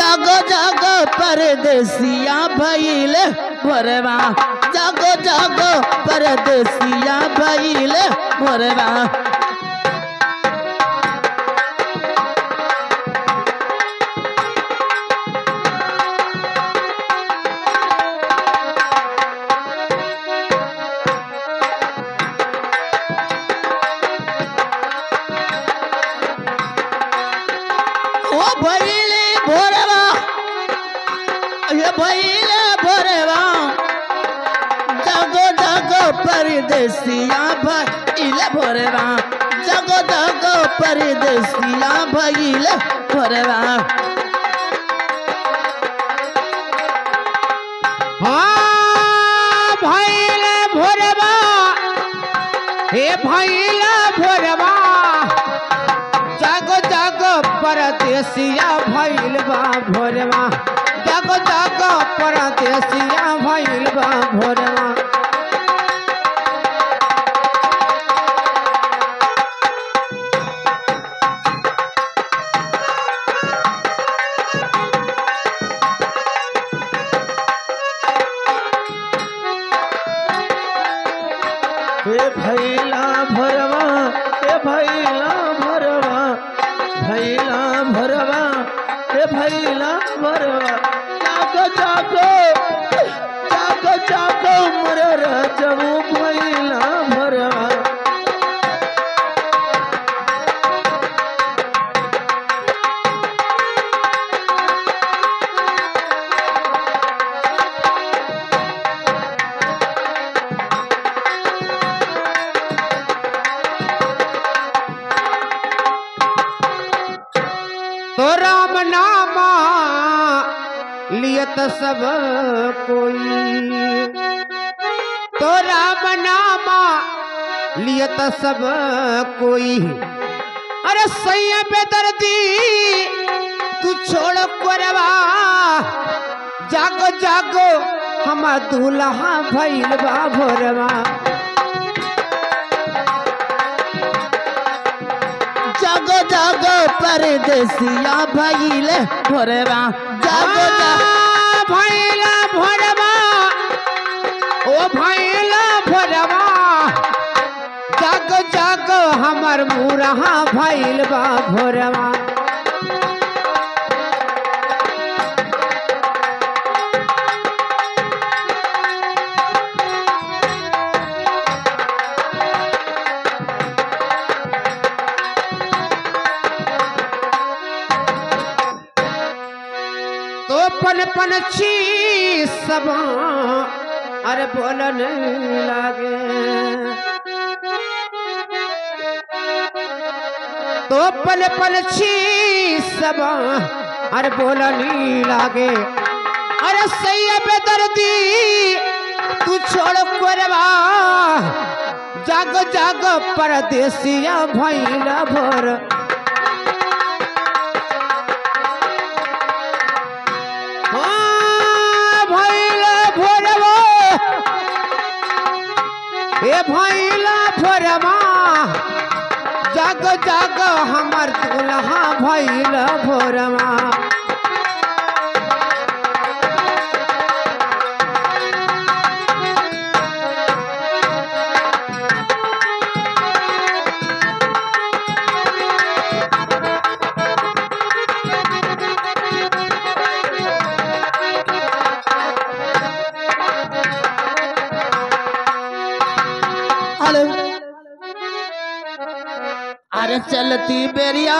जागो जागो परदेसिया भइल भोरवा जागो जागो परदेसिया भइल भोरवा भइले भोरवा ये भइले भोरवा जागो जागो परदेसिया भइले भोरवा जागो जागो परदेसिया भइले भोरवा हाँ भइले भोरवा हे भइले भोरवा जागो जागो परदेसिया भइल बा भोरवा जागो जागो परदेसिया भइल बा भोरवा हे भैला भोरवा हे भैला भोरवा भैला भोरवा हे भैला भोरवा जागो जागो जागो जागो मोर रजबू भैला भोरवा तो राम नामा लियत सब कोई तो राम नामा लियत सब कोई अरे सैया पे दर्दी तू छोड़ कोरवा जागो जागो हमार दूल्हा भइल बा भोरवा जागो जागो परदेसिया भइल भोरवा जागो भइल भोरवा ओ भइल भोरवा जागो जागो हमर मुरहा भइल बा भोरवा तो पन पन छी सब अरे बोलन लागे तो पल पल छी सब अरे बोलन लागे अरे सैया पे दर्दी तू छोड़ कोरवा जागो जागो परदेसिया भइल भोर हे भइला भोरवा जागो जागो हमर दूल्हा भइल भोरवा अरे चलती बेरिया